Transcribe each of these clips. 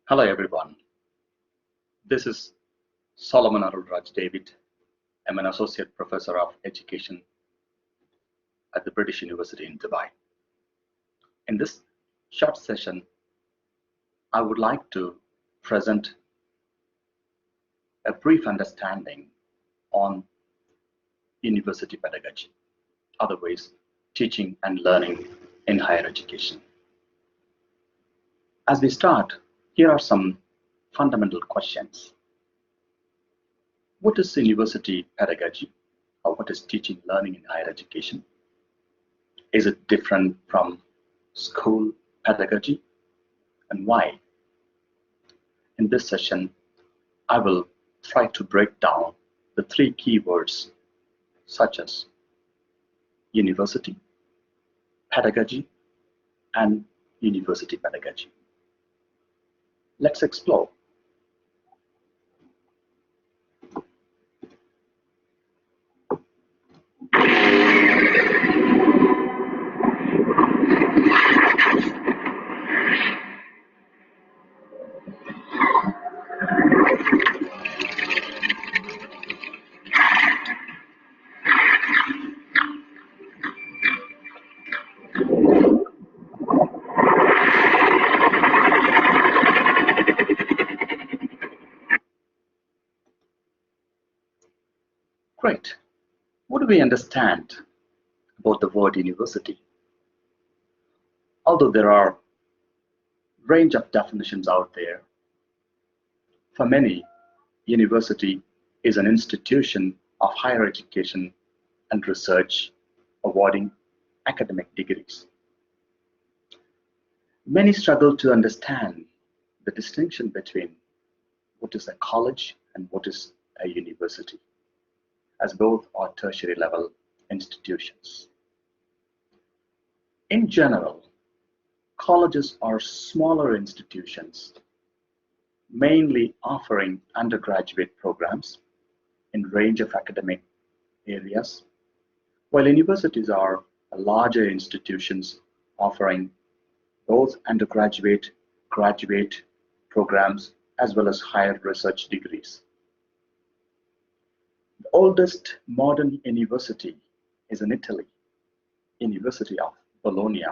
Hello everyone, this is Solomon Arulraj David. I'm an Associate Professor of Education at the British University in Dubai. In this short session, I would like to present a brief understanding on university pedagogy, otherwise teaching and learning in higher education. As we start, here are some fundamental questions. What is university pedagogy, or what is teaching learning in higher education? Is it different from school pedagogy, and why? In this session, I will try to break down the three keywords such as university, pedagogy, and university pedagogy. Let's explore. Great. What do we understand about the word university? Although there are a range of definitions out there, for many, university is an institution of higher education and research awarding academic degrees. Many struggle to understand the distinction between what is a college and what is a university, as both are tertiary level institutions. In general, colleges are smaller institutions, mainly offering undergraduate programs in range of academic areas, while universities are larger institutions offering both undergraduate, graduate programs, as well as higher research degrees. The oldest modern university is in Italy, University of Bologna,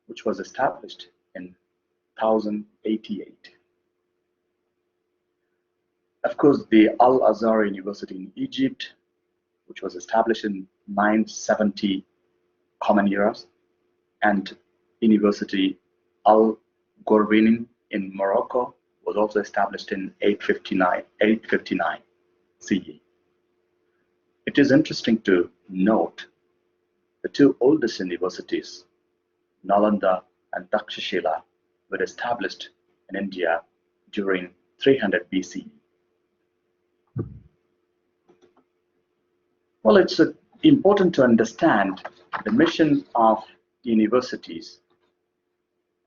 which was established in 1088. Of course, the Al-Azhar University in Egypt, which was established in 970 Common Era, and University Al-Ghorwinin in Morocco was also established in 859 CE. It is interesting to note the two oldest universities, Nalanda and Takshashila, were established in India during 300 BCE. Well, it's important to understand the mission of universities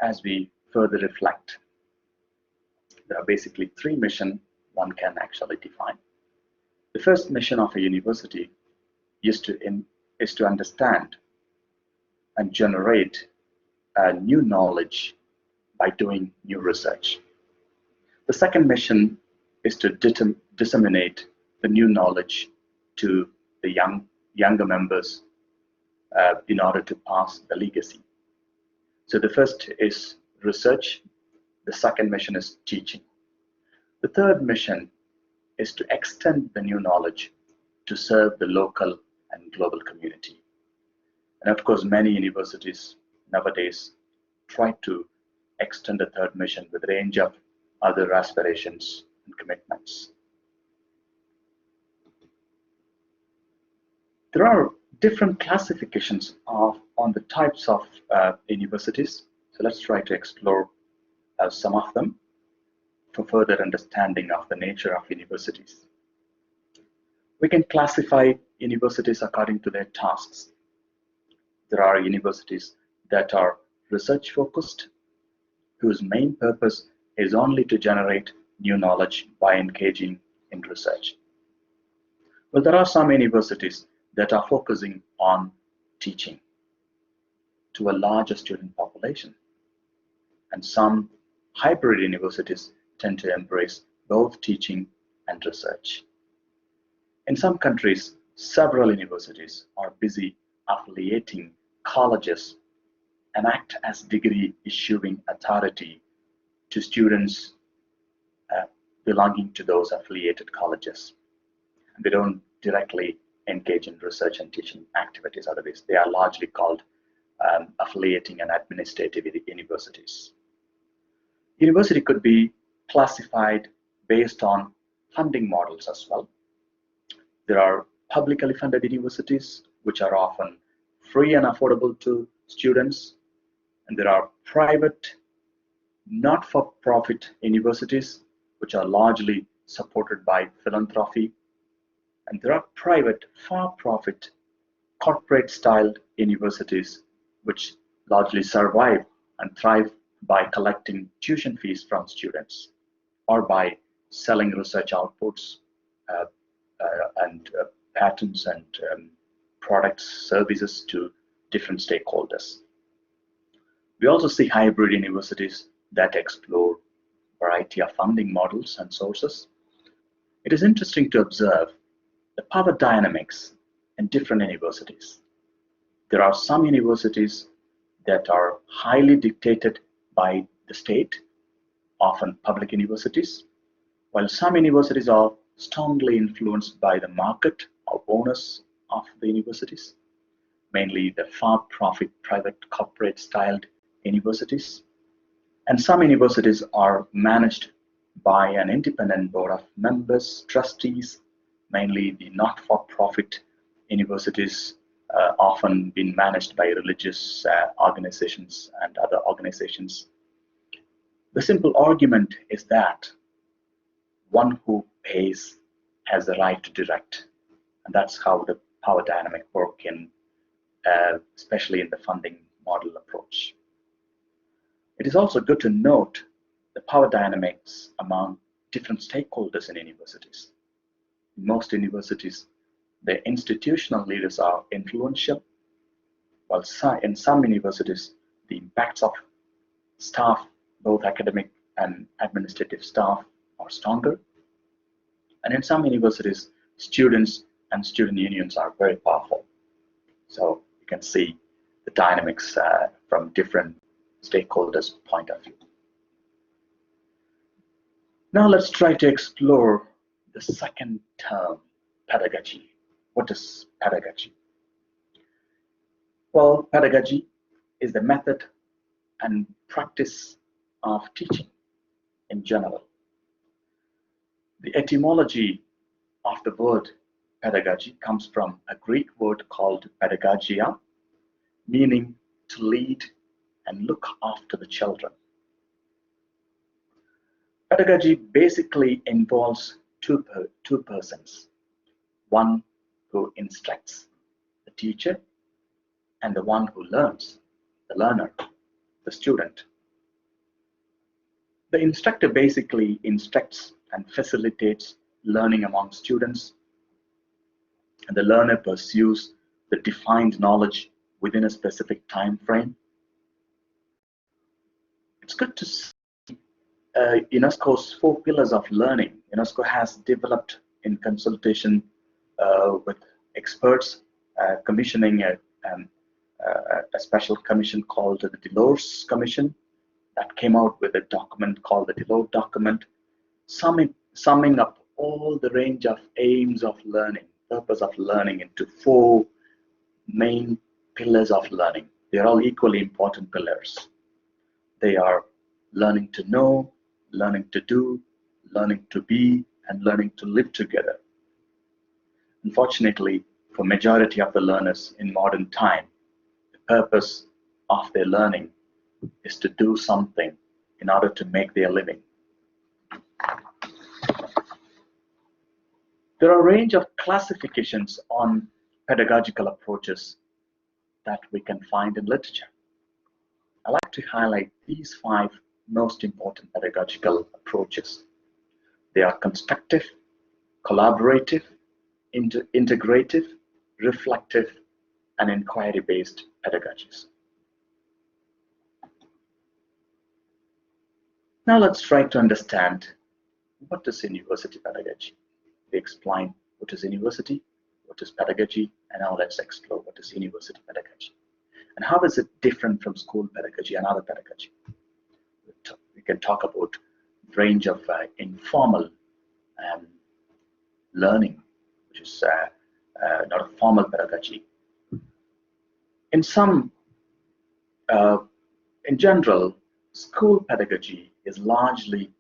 as we further reflect. There are basically three missions one can actually define. The first mission of a university is to understand and generate new knowledge by doing new research. The second mission is to disseminate the new knowledge to the younger members in order to pass the legacy. So the first is research, the second mission is teaching. The third mission is to extend the new knowledge to serve the local and global community. And of course, many universities nowadays try to extend the third mission with a range of other aspirations and commitments. There are different classifications on the types of universities. So let's try to explore some of them for further understanding of the nature of universities. We can classify universities according to their tasks. There are universities that are research focused, whose main purpose is only to generate new knowledge by engaging in research. Well, there are some universities that are focusing on teaching to a larger student population, and some hybrid universities tend to embrace both teaching and research. In some countries, several universities are busy affiliating colleges and act as degree issuing authority to students belonging to those affiliated colleges. They don't directly engage in research and teaching activities. Otherwise, they are largely called affiliating and administrative universities. University could be classified based on funding models as well. There are publicly funded universities, which are often free and affordable to students, and there are private, not-for-profit universities, which are largely supported by philanthropy, and there are private, for-profit, corporate-styled universities, which largely survive and thrive by collecting tuition fees from students or by selling research outputs and patents and products, services to different stakeholders. We also see hybrid universities that explore a variety of funding models and sources. It is interesting to observe the power dynamics in different universities. There are some universities that are highly dictated by the state, often public universities, while some universities are strongly influenced by the market or owners of the universities, mainly the for-profit private corporate styled universities. And some universities are managed by an independent board of members, trustees, mainly the not-for-profit universities, often been managed by religious organizations and other organizations. The simple argument is that one who pays has the right to direct, and that's how the power dynamic work in, especially in the funding model approach. It is also good to note the power dynamics among different stakeholders in universities. In most universities, the institutional leaders are influential, while in some universities, the impacts of staff, both academic and administrative staff, are stronger. And in some universities, students and student unions are very powerful. So you can see the dynamics from different stakeholders' point of view. Now let's try to explore the second term, pedagogy. What is pedagogy? Well, pedagogy is the method and practice of teaching in general. The etymology of the word pedagogy comes from a Greek word called pedagogia, meaning to lead and look after the children. Pedagogy basically involves two persons, one who instructs, the teacher, and the one who learns, the learner, the student. The instructor basically instructs and facilitates learning among students, and the learner pursues the defined knowledge within a specific time frame. It's good to see UNESCO's 4 pillars of learning. UNESCO has developed in consultation with experts, commissioning a special commission called the Delors Commission that came out with a document called the Delors document, summing up all the range of aims of learning, purpose of learning into 4 main pillars of learning. They're all equally important pillars. They are learning to know, learning to do, learning to be, and learning to live together. Unfortunately, for majority of the learners in modern time, the purpose of their learning is to do something in order to make their living. There are a range of classifications on pedagogical approaches that we can find in literature. I like to highlight these 5 most important pedagogical approaches. They are constructive, collaborative, integrative, reflective, and inquiry-based pedagogies. Now let's try to understand what is university pedagogy. We explain what is university, what is pedagogy, and now let's explore what is university pedagogy and how is it different from school pedagogy and other pedagogy. We can talk about range of informal um, learning, which is not a formal pedagogy. In some, uh, in general, school pedagogy is largely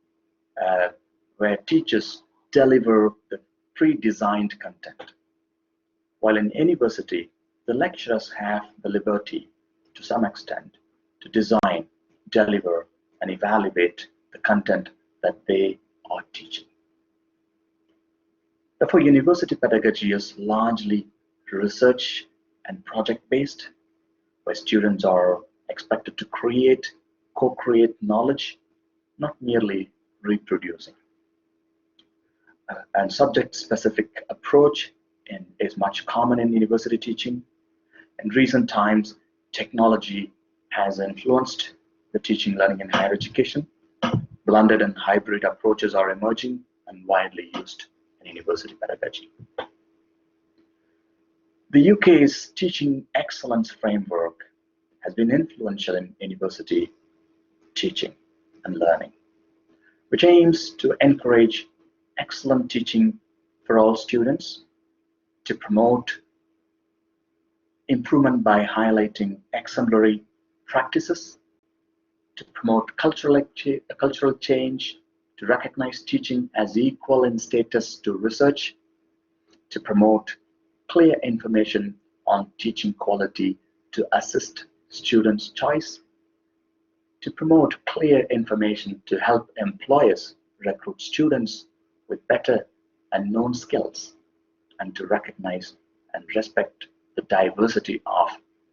uh, where teachers deliver the pre-designed content, while in university, the lecturers have the liberty, to some extent, to design, deliver, and evaluate the content that they are teaching. Therefore, university pedagogy is largely research and project-based, where students are expected to create, co-create knowledge, not merely reproducing. And subject-specific approach is much common in university teaching. In recent times, technology has influenced the teaching, learning in higher education. Blended and hybrid approaches are emerging and widely used in university pedagogy. The UK's teaching excellence framework has been influential in university teaching and learning, which aims to encourage excellent teaching for all students, to promote improvement by highlighting exemplary practices, to promote cultural change, to recognize teaching as equal in status to research, to promote clear information on teaching quality to assist students' choice, to promote clear information to help employers recruit students with better and known skills, and to recognize and respect the diversity of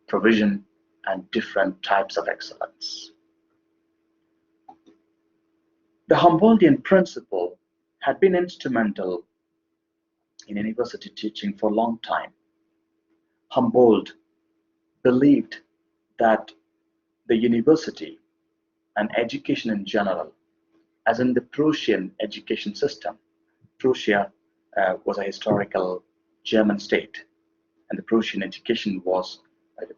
provision and different types of excellence. The Humboldtian principle had been instrumental in university teaching for a long time. Humboldt believed that the university and education in general, as in the Prussian education system, Prussia was a historical German state, and the Prussian education was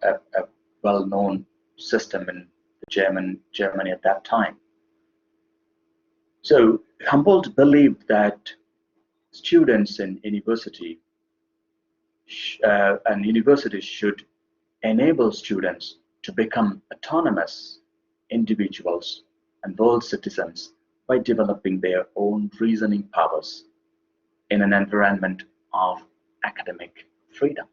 a well-known system in Germany at that time. So Humboldt believed that students in university and universities should enable students to become autonomous individuals and world citizens by developing their own reasoning powers in an environment of academic freedom.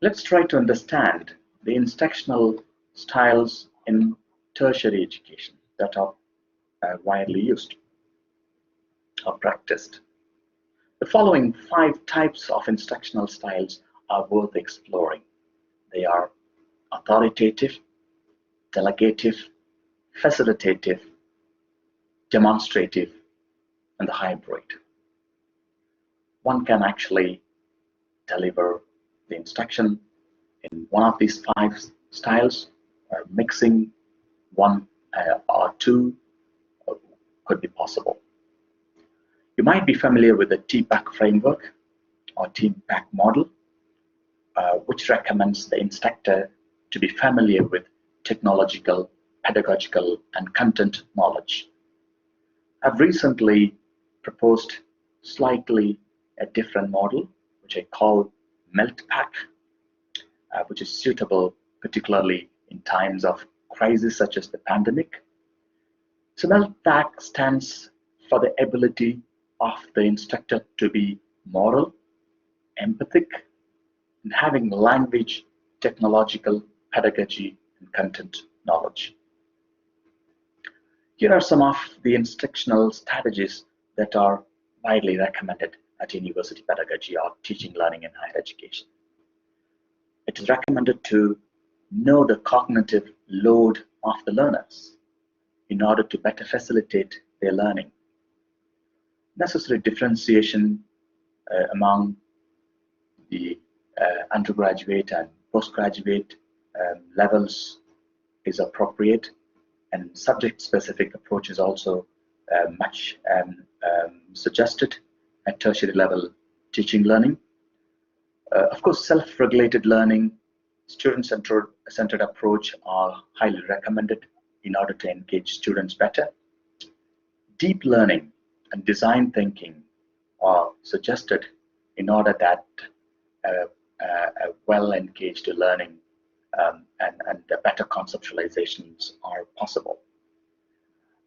Let's try to understand the instructional styles in tertiary education that are widely used or practiced. The following 5 types of instructional styles are worth exploring. They are authoritative, delegative, facilitative, demonstrative, and the hybrid. One can actually deliver the instruction in one of these 5 styles, or mixing one or 2 could be possible. You might be familiar with the TPAC framework or TPAC model, which recommends the instructor to be familiar with technological, pedagogical, and content knowledge. I've recently proposed slightly a different model, which I call MELTPAC, which is suitable particularly in times of crisis such as the pandemic. So MELTPAC stands for the ability of the instructor to be moral, empathic, and having language, technological, pedagogy, and content knowledge. Here are some of the instructional strategies that are widely recommended at university pedagogy or teaching, learning in higher education. It is recommended to know the cognitive load of the learners in order to better facilitate their learning. Necessary differentiation among the undergraduate and postgraduate levels is appropriate, and subject-specific approach is also much suggested at tertiary level teaching learning. Of course, self-regulated learning, student-centered approach are highly recommended in order to engage students better. Deep learning and design thinking are suggested in order that a well-engaged learning and better conceptualizations are possible.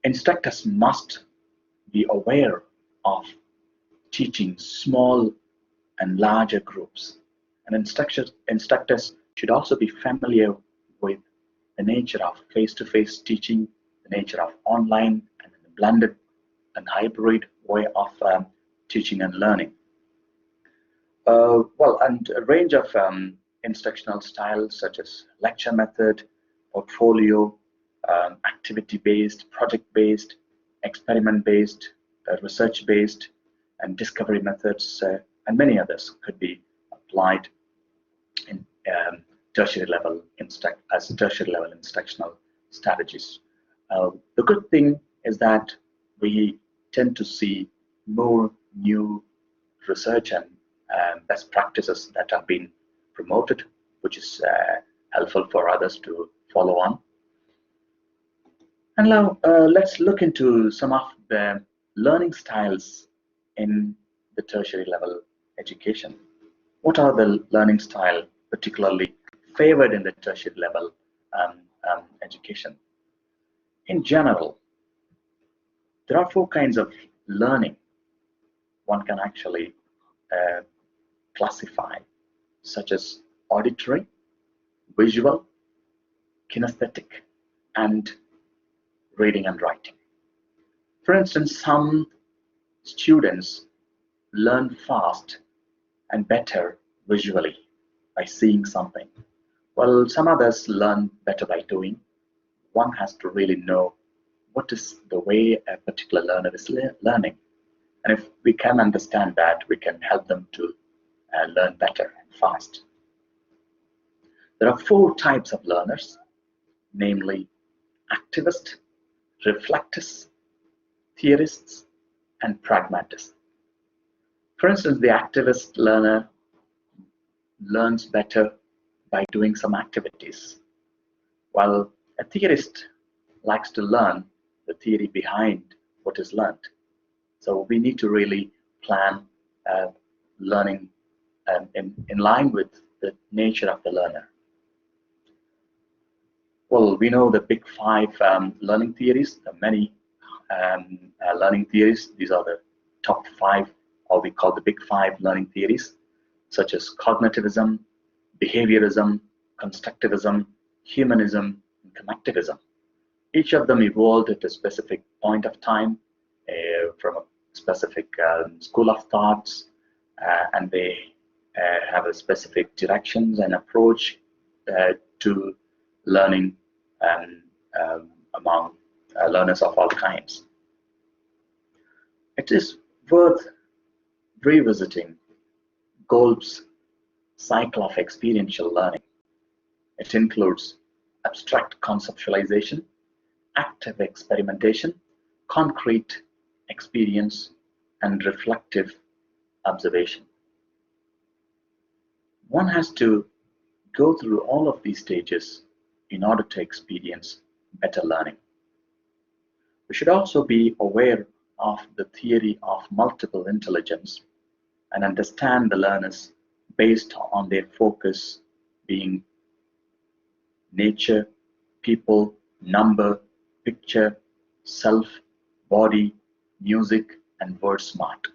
Instructors must be aware of teaching small and larger groups, and instructors should also be familiar with the nature of face-to-face teaching, the nature of online and blended and hybrid way of teaching and learning. And a range of instructional styles such as lecture method, portfolio, activity-based, project-based, experiment-based, research-based, and discovery methods, and many others could be applied in tertiary level instructional strategies. The good thing is that we tend to see more new research and best practices that have been promoted, which is helpful for others to follow on. And now let's look into some of the learning styles in the tertiary level education. What are the learning style particularly favored in the tertiary level education? In general, there are 4 kinds of learning one can actually classify, such as auditory, visual, kinesthetic, and reading and writing. For instance, some students learn fast and better visually by seeing something, while some others learn better by doing. One has to really know what is the way a particular learner is learning. And if we can understand that, we can help them to learn better and fast. There are 4 types of learners, namely activist, reflectors, theorists, and pragmatists. For instance, the activist learner learns better by doing some activities, while a theorist likes to learn the theory behind what is learned. So we need to really plan learning in line with the nature of the learner. Well, we know the big 5 learning theories. There are many learning theories. These are the top 5, or we call the big 5 learning theories, such as cognitivism, behaviorism, constructivism, humanism, and connectivism. Each of them evolved at a specific point of time from a specific school of thoughts, and they have a specific directions and approach to learning among learners of all kinds. It is worth revisiting Golb's cycle of experiential learning. It includes abstract conceptualization, active experimentation, concrete experience, and reflective observation. One has to go through all of these stages in order to experience better learning. We should also be aware of the theory of multiple intelligence and understand the learners based on their focus being nature, people, number, picture, self, body, music, and word smart.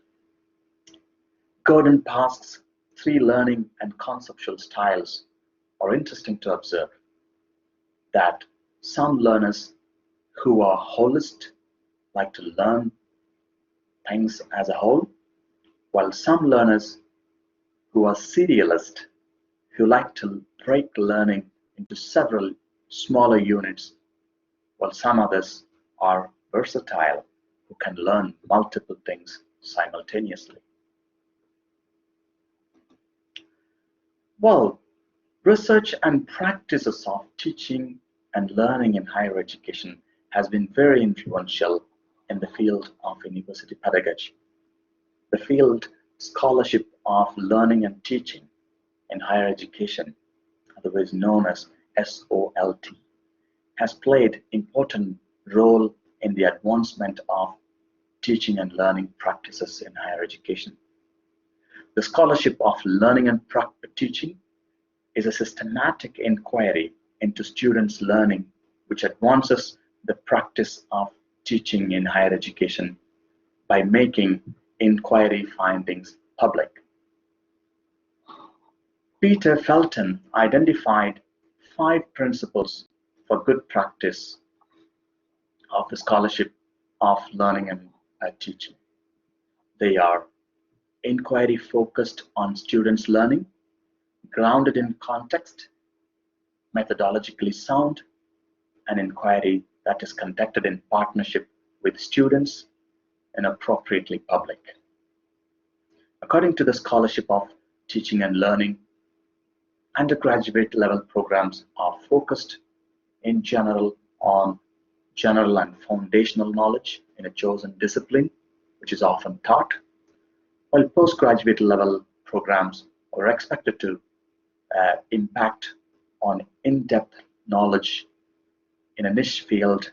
Gordon Pask's 3 learning and conceptual styles are interesting to observe. That some learners who are holist like to learn things as a whole, while some learners who are serialist who like to break learning into several smaller units, while some others are versatile who can learn multiple things simultaneously. Well, research and practices of teaching and learning in higher education has been very influential in the field of university pedagogy. The field scholarship of learning and teaching in higher education, otherwise known as SOLT, has played important role in the advancement of teaching and learning practices in higher education. The scholarship of learning and teaching is a systematic inquiry into students' learning which advances the practice of teaching in higher education by making inquiry findings public. Peter Felton identified 5 principles for good practice of the scholarship of learning and teaching. They are inquiry focused on students' learning, grounded in context, methodologically sound, and inquiry that is conducted in partnership with students and appropriately public. According to the scholarship of teaching and learning, undergraduate level programs are focused in general on general and foundational knowledge in a chosen discipline, which is often taught, while postgraduate level programs are expected to impact on in-depth knowledge in a niche field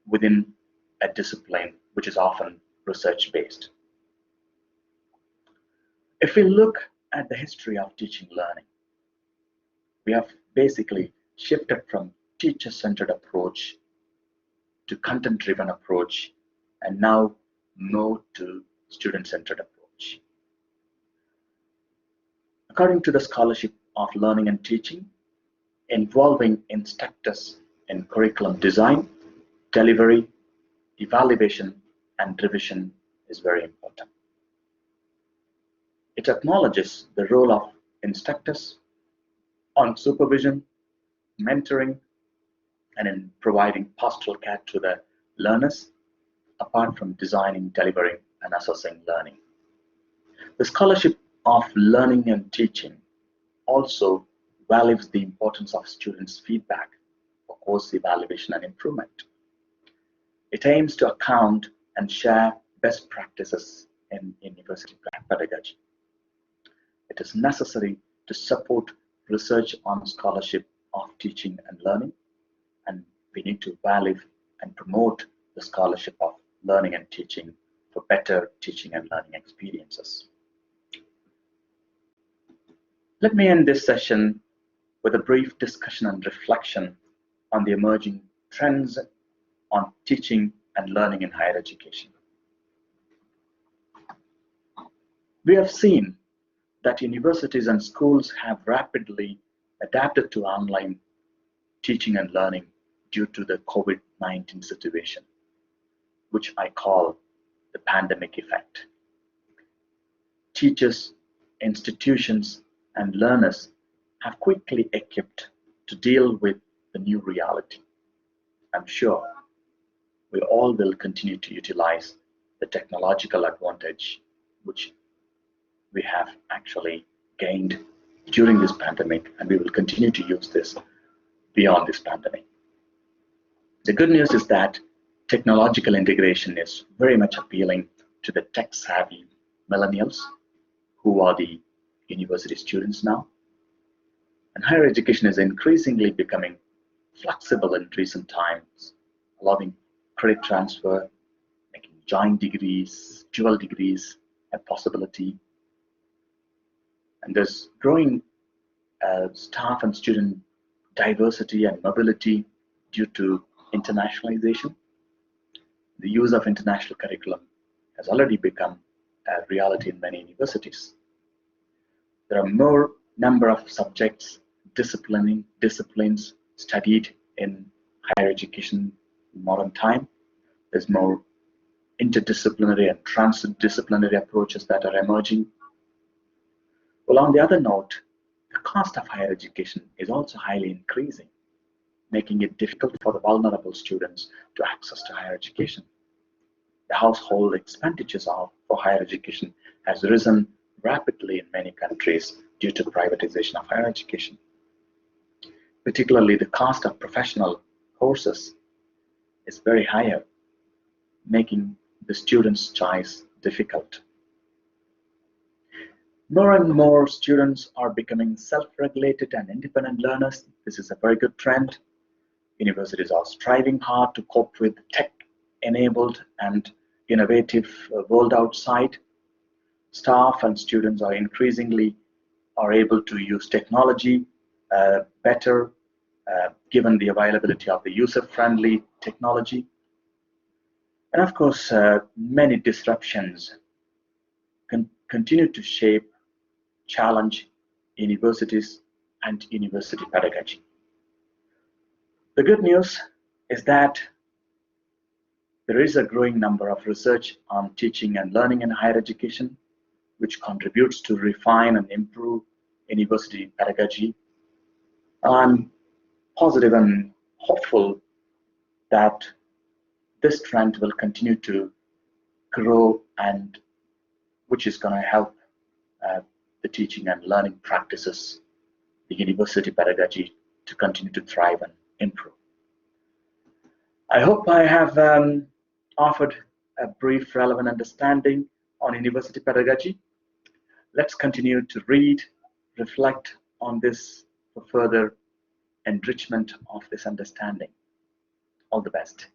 within a discipline, which is often research-based. If we look at the history of teaching learning, we have basically shifted from teacher-centered approach to content-driven approach, and now moved to student-centered approach. According to the scholarship of learning and teaching, involving instructors in curriculum design, delivery, evaluation, and revision is very important. It acknowledges the role of instructors on supervision, mentoring, and in providing pastoral care to the learners, apart from designing, delivering, and assessing learning. The scholarship of learning and teaching also values the importance of students' feedback for course evaluation and improvement. It aims to account and share best practices in university pedagogy. It is necessary to support research on scholarship of teaching and learning, and we need to value and promote the scholarship of learning and teaching for better teaching and learning experiences. Let me end this session with a brief discussion and reflection on the emerging trends on teaching and learning in higher education. We have seen that universities and schools have rapidly adapted to online teaching and learning due to the COVID-19 situation, which I call the pandemic effect. Teachers, institutions, and learners have quickly equipped to deal with the new reality. I'm sure we all will continue to utilize the technological advantage which we have actually gained during this pandemic, and we will continue to use this beyond this pandemic. The good news is that technological integration is very much appealing to the tech-savvy millennials who are the university students now. And higher education is increasingly becoming flexible in recent times, allowing credit transfer, making joint degrees, dual degrees a possibility. And there's growing staff and student diversity and mobility due to internationalization. The use of international curriculum has already become a reality in many universities. There are more number of subjects, disciplines studied in higher education in modern time. There's more interdisciplinary and transdisciplinary approaches that are emerging. Well, on the other note, the cost of higher education is also highly increasing, making it difficult for the vulnerable students to access to higher education. The household expenditures for higher education has risen rapidly in many countries due to privatization of higher education. particularly the cost of professional courses is very higher, making the student's choice difficult. More and more students are becoming self-regulated and independent learners. This is a very good trend. Universities are striving hard to cope with the tech-enabled and innovative world outside. Staff and students are increasingly able to use technology better, given the availability of the user-friendly technology. And of course, many disruptions continue to shape, challenge universities and university pedagogy. The good news is that there is a growing number of research on teaching and learning in higher education, which contributes to refine and improve university pedagogy. I'm positive and hopeful that this trend will continue to grow, and which is going to help the teaching and learning practices, the university pedagogy, to continue to thrive and improve. I hope I have offered a brief, relevant understanding on university pedagogy. Let's continue to read, reflect on this for further enrichment of this understanding. All the best.